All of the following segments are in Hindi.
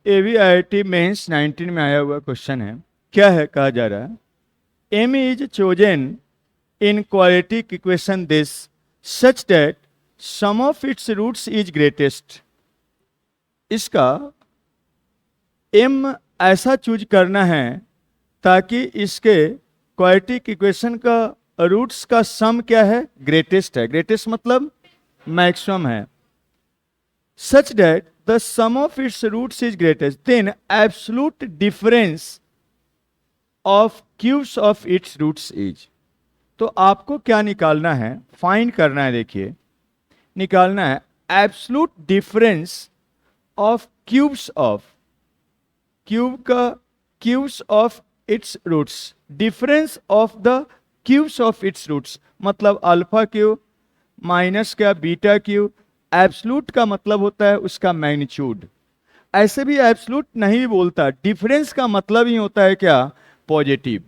AVIIT मेंस 19 में आया हुआ क्वेश्चन है। क्या है, कहा जा रहा है M is chosen in quadratic equation this such that sum of its roots is greatest. इसका M ऐसा चूज करना है ताकि इसके क्वाड्रेटिक इक्वेशन का रूट्स का सम क्या है, ग्रेटेस्ट है। ग्रेटेस्ट मतलब मैक्सिमम है। such that the sum of its roots is greatest, then absolute difference of cubes of its roots is। तो आपको क्या निकालना है, फाइंड करना है। देखिए, निकालना है absolute difference of cubes of, cube का cubes of its roots, difference of the cubes of its roots मतलब अल्फा क्यूब माइनस क्या बीटा क्यूब। एब्सोल्यूट का मतलब होता है उसका मैग्नीट्यूड। ऐसे भी एब्सोल्यूट नहीं बोलता, डिफरेंस का मतलब ही होता है क्या, पॉजिटिव।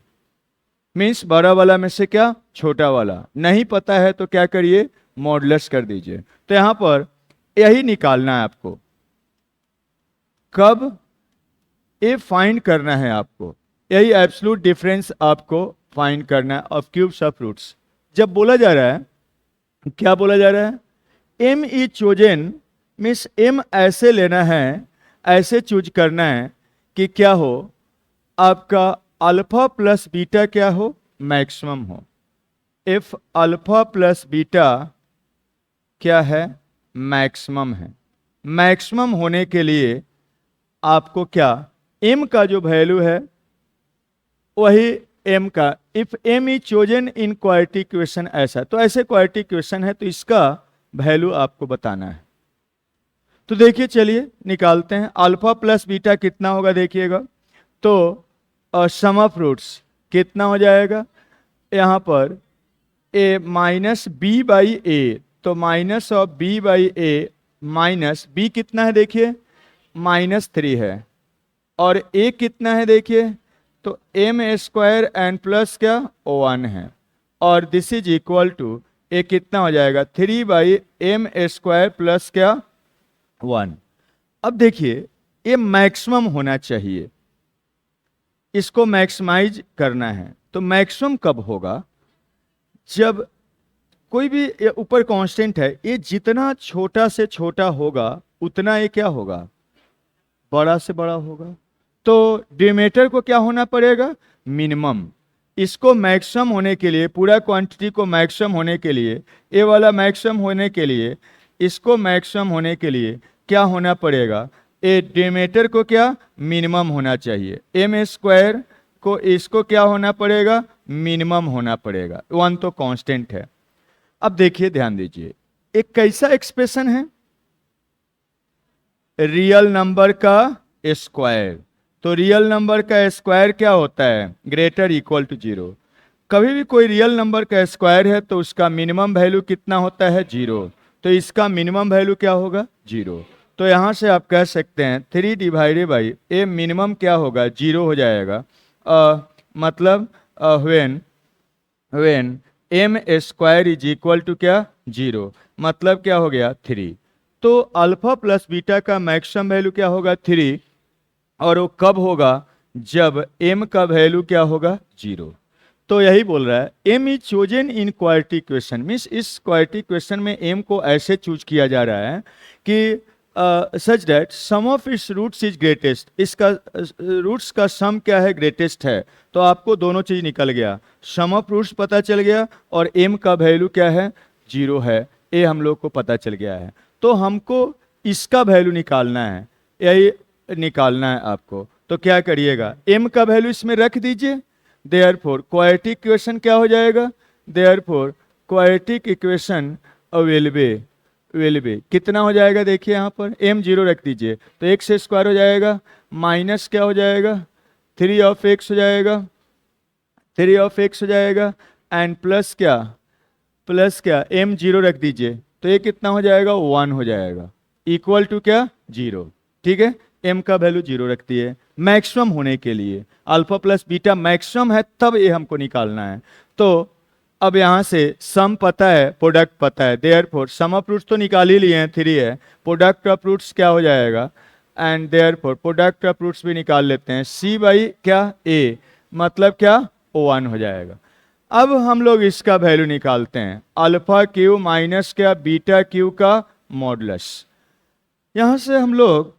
मीन्स बड़ा वाला में से क्या, छोटा वाला। नहीं पता है तो क्या करिए, मॉडुलस कर दीजिए। तो यहां पर यही निकालना है आपको। कब ये फाइंड करना है आपको, यही एब्सोल्यूट डिफरेंस आपको फाइंड करना है ऑफ क्यूब्स ऑफ रूट्स। जब बोला जा रहा है, क्या बोला जा रहा है, M is chosen means M ऐसे लेना है, ऐसे चूज करना है कि क्या हो, आपका अल्फा प्लस बीटा क्या हो, मैक्सिमम हो। इफ अल्फा प्लस बीटा क्या है, मैक्सिमम है। मैक्सिमम होने के लिए आपको क्या, M का जो वैल्यू है वही M का, if M is chosen in quadratic equation, ऐसा तो ऐसे क्वाड्रेटिक इक्वेशन है तो इसका वैल्यू आपको बताना है। तो देखिए, चलिए निकालते हैं। अल्फा प्लस बीटा कितना होगा देखिएगा, तो सम ऑफ रूट्स कितना हो जाएगा, यहां पर a माइनस बी बाई ए, तो minus of b by A, minus b कितना है देखिए, -3 है, और a कितना है देखिए, तो m स्क्वायर एंड प्लस क्या 1 है, और दिस इज इक्वल टू ए कितना हो जाएगा, 3 बाई एम स्क्वायर प्लस क्या 1। अब देखिए, ये मैक्सिमम होना चाहिए, इसको मैक्सिमाइज करना है। तो मैक्सिमम कब होगा, जब कोई भी ऊपर कांस्टेंट है, ये जितना छोटा से छोटा होगा उतना ये क्या होगा, बड़ा से बड़ा होगा। तो डिनोमिनेटर को क्या होना पड़ेगा, मिनिमम। इसको मैक्सिमम होने के लिए, पूरा क्वांटिटी को मैक्सिमम होने के लिए, ए वाला मैक्सिमम होने के लिए, इसको मैक्सिमम होने के लिए क्या होना पड़ेगा, ए डिनोमिनेटर को क्या मिनिमम होना चाहिए। एम स्क्वायर को इसको क्या होना पड़ेगा, मिनिमम होना पड़ेगा। 1 तो कांस्टेंट है। अब देखिए, ध्यान दीजिए, एक कैसा एक्सप्रेशन है, रियल नंबर का स्क्वायर। तो रियल नंबर का स्क्वायर क्या होता है, ग्रेटर इक्वल टू 0। कभी भी कोई रियल नंबर का स्क्वायर है तो उसका मिनिमम वैल्यू कितना होता है, 0। तो इसका मिनिमम वैल्यू क्या होगा, 0। तो यहां से आप कह सकते हैं 3 डिवाइडेड बाई ए मिनिमम क्या होगा, 0 हो जाएगा। मतलब when M square is equal to क्या, 0, मतलब क्या हो गया 3। तो अल्फा प्लस बीटा का मैक्सिमम वैल्यू क्या होगा, 3, और वो कब होगा, जब m का वैल्यू क्या होगा, 0। तो यही बोल रहा है m is chosen in quadratic equation, means इस क्वाड्रेटिक इक्वेशन में m को ऐसे चूज किया जा रहा है कि such that sum of its roots is greatest, इसका रूट्स का सम क्या है, ग्रेटेस्ट है। तो आपको दोनों चीज निकल गया, सम ऑफ रूट्स पता चल गया और m का वैल्यू क्या है, 0 है, ये हम लोग को पता चल गया है। तो हमको इसका वैल्यू निकालना है, यही निकालना है आपको। तो क्या करिएगा, m का वैल्यू इसमें रख दीजिए। देयरफॉर क्वाड्रेटिक इक्वेशन क्या हो जाएगा, therefore quadratic equation will be कितना हो जाएगा, देखिए यहाँ पर m 0 रख दीजिए, तो x स्क्वायर हो जाएगा, माइनस क्या हो जाएगा, 3 ऑफ x हो जाएगा, 3 ऑफ x हो जाएगा, एंड प्लस क्या, m 0 रख दीजिए, तो ये कितना हो जाएगा, 1 हो जाएगा, इक्वल टू क्या, 0। ठीक है, m का वैल्यू 0 रखती है मैक्सिमम होने के लिए। अल्फा प्लस बीटा मैक्सिमम है, तब ये हमको निकालना है। तो अब यहां से सम पता है, प्रोडक्ट पता है, देयरफॉर सम ऑफ रूट्स तो निकाल ही लिए हैं, 3 है, प्रोडक्ट ऑफ रूट्स क्या हो जाएगा, and therefore product of roots भी निकाल लेते हैं, c बाई क्या a, मतलब क्या O1 हो जाएगा। अब हम लोग इसका वैल्यू निकालते हैं, अल्फा क्यू माइनस क्या बीटा क्यू का मॉडुलस। यहां से हम लोग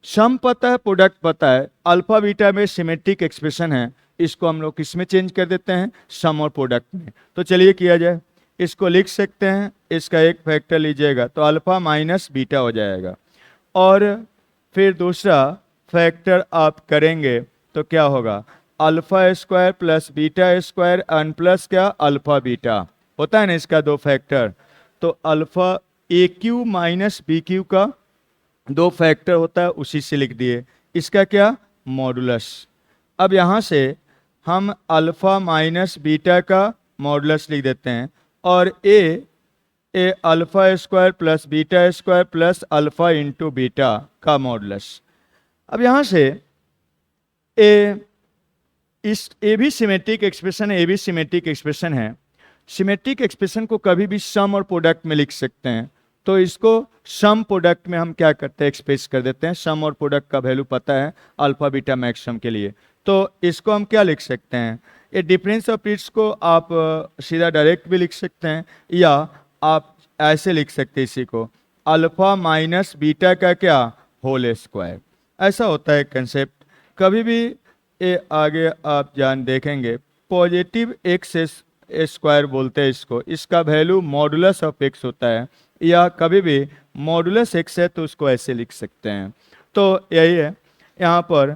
सम पता है, प्रोडक्ट पता है, अल्फा बीटा में सिमेट्रिक एक्सप्रेशन है, इसको हम लोग किस में चेंज कर देते हैं, सम और प्रोडक्ट में। तो चलिए किया जाए, इसको लिख सकते हैं, इसका एक फैक्टर लीजिएगा तो अल्फा माइनस बीटा हो जाएगा, और फिर दूसरा फैक्टर आप करेंगे तो क्या होगा, alpha square plus beta square एन प्लस क्या अल्फा बीटा, होता है ना इसका दो फैक्टर। तो alpha A Q minus B Q का दो फैक्टर होता है, उसी से लिख दिए, इसका क्या मॉडुलस। अब यहाँ से हम अल्फा माइनस बीटा का मॉडुलस लिख देते हैं, और a alpha square plus beta square plus alpha into beta का मॉडुलस। अब यहाँ से ए भी सिमेट्रिक एक्सप्रेशन है, ए भी सिमेट्रिक एक्सप्रेशन है। सिमेट्रिक एक्सप्रेशन को कभी भी सम और प्रोडक्ट में लिख सकते हैं, तो इसको सम प्रोडक्ट में हम क्या करते हैं, एक्सप्रेस कर देते हैं। सम और प्रोडक्ट का वैल्यू पता है अल्फा बीटा मैक्सिमम के लिए, तो इसको हम क्या लिख सकते हैं, ये डिफरेंस ऑफ रेट्स को आप सीधा डायरेक्ट भी लिख सकते हैं, या आप ऐसे लिख सकते हैं इसी को, अल्फा माइनस बीटा का क्या होल स्क्वायर। ऐसा होता है कंसेप्ट। कभी भी ये आगे आप जान देखेंगे, पॉजिटिव एक्स स्क्वायर बोलते हैं इसको, इसका वैल्यू मॉडुलस ऑफ एक्स होता है, या कभी भी मॉडुलस एक्स है तो उसको ऐसे लिख सकते हैं। तो यही है, यहाँ पर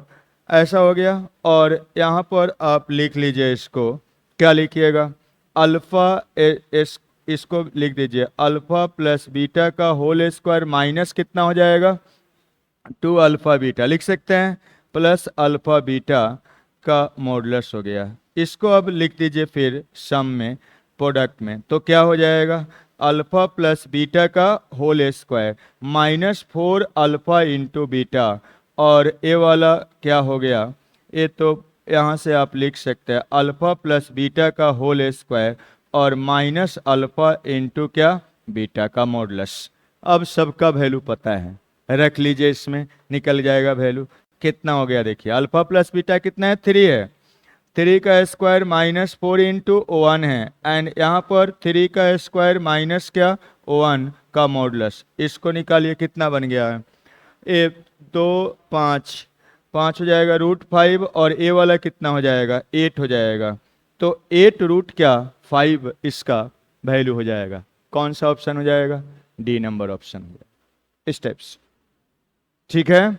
ऐसा हो गया, और यहाँ पर आप लिख लीजिए, इसको क्या लिखिएगा, अल्फा इसको लिख दीजिए, अल्फा प्लस बीटा का होल स्क्वायर माइनस कितना हो जाएगा 2 अल्फा बीटा लिख सकते हैं, प्लस अल्फा बीटा का मॉडुलस हो गया। इसको अब लिख दीजिए फिर सम में, प्रोडक्ट में, तो क्या हो जाएगा, अल्फा प्लस बीटा का whole square minus 4 alpha into beta, और ए वाला क्या हो गया, ये तो यहाँ से आप लिख सकते हैं अल्फा प्लस बीटा का होल स्क्वायर और माइनस अल्फा इंटू क्या बीटा का मॉडुलस। अब सबका वैल्यू पता है, रख लीजिए, इसमें निकल जाएगा वैल्यू। कितना हो गया देखिए, अल्फा प्लस बीटा कितना है 3 है, 3 का स्क्वायर माइनस 4 इंटू O1 है, एंड यहाँ पर 3 का स्क्वायर माइनस क्या O1 का मॉडुलस। इसको निकालिए, कितना बन गया है, 1 2 5 5 हो जाएगा √5, और ए वाला कितना हो जाएगा 8 हो जाएगा। तो 8 रूट क्या 5 इसका वैल्यू हो जाएगा। कौन सा ऑप्शन हो जाएगा, डी नंबर ऑप्शन हो जाएगा। स्टेप्स ठीक है।